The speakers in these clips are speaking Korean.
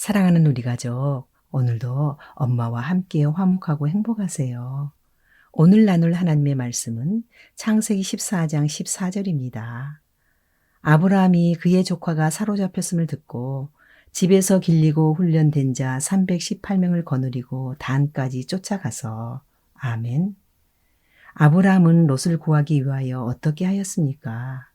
사랑하는 우리 가족, 오늘도 엄마와 함께 화목하고 행복하세요. 오늘 나눌 하나님의 말씀은 창세기 14장 14절입니다. 아브라함이 그의 조카가 사로잡혔음을 듣고 집에서 길리고 훈련된 자 318명을 거느리고 단까지 쫓아가서 아멘. 아브라함은 롯을 구하기 위하여 어떻게 하였습니까?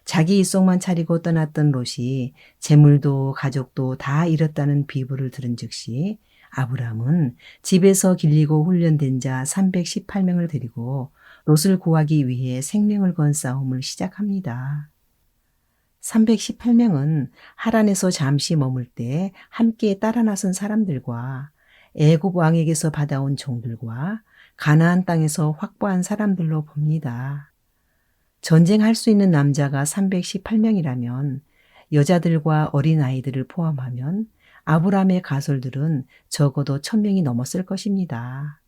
자기 일속만 차리고 떠났던 롯이 재물도 가족도 다 잃었다는 비부를 들은 즉시 아브라함은 집에서 길리고 훈련된 자 318명을 데리고 롯을 구하기 위해 생명을 건 싸움을 시작합니다. 318명은 하란에서 잠시 머물 때 함께 따라 나선 사람들과 애굽 왕에게서 받아온 종들과 가나안 땅에서 확보한 사람들로 봅니다. 전쟁할 수 있는 남자가 318명이라면 여자들과 어린아이들을 포함하면 아브라함의 가솔들은 적어도 1000명이 넘었을 것입니다.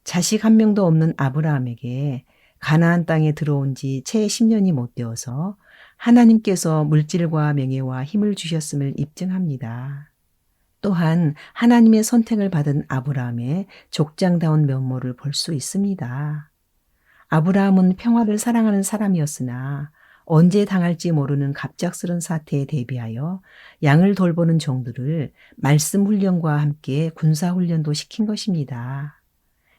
자식 한 명도 없는 아브라함에게 가나안 땅에 들어온 지 채 10년이 못 되어서 하나님께서 물질과 명예와 힘을 주셨음을 입증합니다. 또한 하나님의 선택을 받은 아브라함의 족장다운 면모를 볼 수 있습니다. 아브라함은 평화를 사랑하는 사람이었으나 언제 당할지 모르는 갑작스런 사태에 대비하여 양을 돌보는 종들을 말씀 훈련과 함께 군사 훈련도 시킨 것입니다.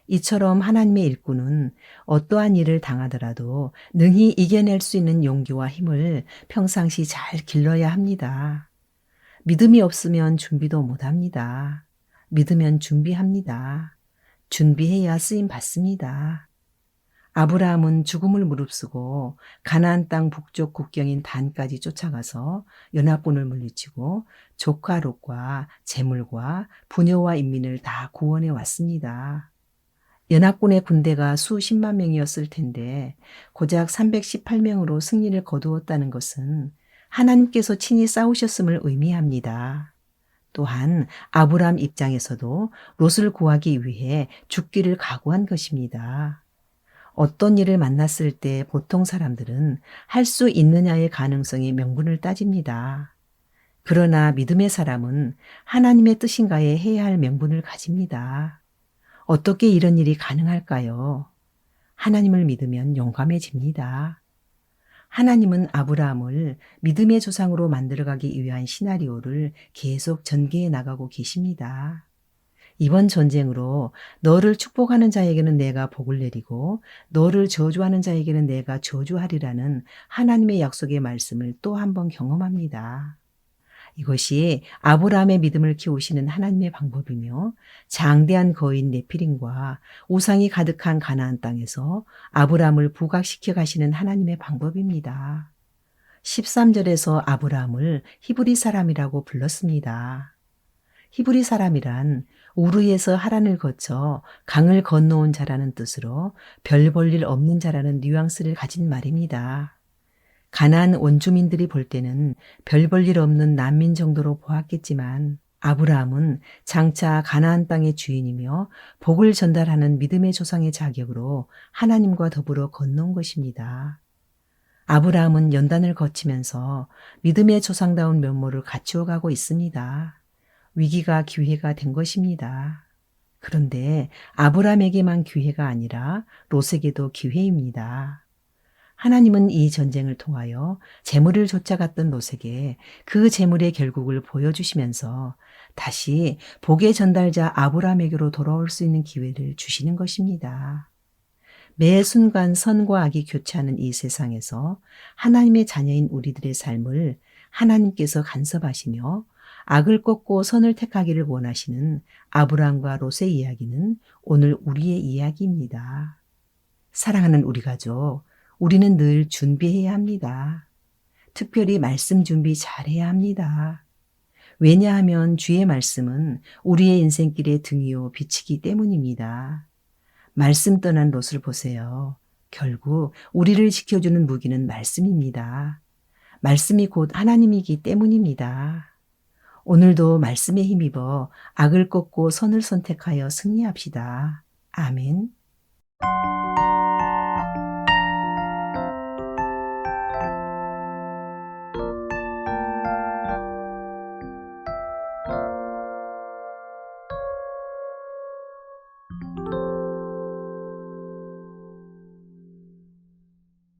이처럼 하나님의 일꾼은 어떠한 일을 당하더라도 능히 이겨낼 수 있는 용기와 힘을 평상시 잘 길러야 합니다. 믿음이 없으면 준비도 못합니다. 믿으면 준비합니다. 준비해야 쓰임 받습니다. 아브라함은 죽음을 무릅쓰고 가나안 땅 북쪽 국경인 단까지 쫓아가서 연합군을 물리치고 조카 롯과 재물과 부녀와 인민을 다 구원해 왔습니다. 연합군의 군대가 수십만 명이었을 텐데 고작 318명으로 승리를 거두었다는 것은 하나님께서 친히 싸우셨음을 의미합니다. 또한 아브라함 입장에서도 롯을 구하기 위해 죽기를 각오한 것입니다. 어떤 일을 만났을 때 보통 사람들은 할 수 있느냐의 가능성이 명분을 따집니다. 그러나 믿음의 사람은 하나님의 뜻인가에 해야 할 명분을 가집니다. 어떻게 이런 일이 가능할까요? 하나님을 믿으면 용감해집니다. 하나님은 아브라함을 믿음의 조상으로 만들어가기 위한 시나리오를 계속 전개해 나가고 계십니다. 이번 전쟁으로 너를 축복하는 자에게는 내가 복을 내리고 너를 저주하는 자에게는 내가 저주하리라는 하나님의 약속의 말씀을 또 한 번 경험합니다. 이것이 아브라함의 믿음을 키우시는 하나님의 방법이며 장대한 거인 네피림과 우상이 가득한 가나안 땅에서 아브라함을 부각시켜 가시는 하나님의 방법입니다. 13절에서 아브라함을 히브리 사람이라고 불렀습니다. 히브리 사람이란 우르에서 하란을 거쳐 강을 건너온 자라는 뜻으로 별 볼 일 없는 자라는 뉘앙스를 가진 말입니다. 가나안 원주민들이 볼 때는 별 볼 일 없는 난민 정도로 보았겠지만 아브라함은 장차 가나안 땅의 주인이며 복을 전달하는 믿음의 조상의 자격으로 하나님과 더불어 건너온 것입니다. 아브라함은 연단을 거치면서 믿음의 조상다운 면모를 갖추어가고 있습니다. 위기가 기회가 된 것입니다. 그런데 아브라함에게만 기회가 아니라 롯에게도 기회입니다. 하나님은 이 전쟁을 통하여 재물을 쫓아갔던 롯에게 그 재물의 결국을 보여주시면서 다시 복의 전달자 아브라함에게로 돌아올 수 있는 기회를 주시는 것입니다. 매 순간 선과 악이 교차하는 이 세상에서 하나님의 자녀인 우리들의 삶을 하나님께서 간섭하시며 악을 꺾고 선을 택하기를 원하시는 아브라함과 롯의 이야기는 오늘 우리의 이야기입니다. 사랑하는 우리 가족, 우리는 늘 준비해야 합니다. 특별히 말씀 준비 잘해야 합니다. 왜냐하면 주의 말씀은 우리의 인생길의 등이요 빛이기 때문입니다. 말씀 떠난 롯을 보세요. 결국 우리를 지켜주는 무기는 말씀입니다. 말씀이 곧 하나님이기 때문입니다. 오늘도 말씀에 힘입어 악을 꺾고 선을 선택하여 승리합시다. 아멘.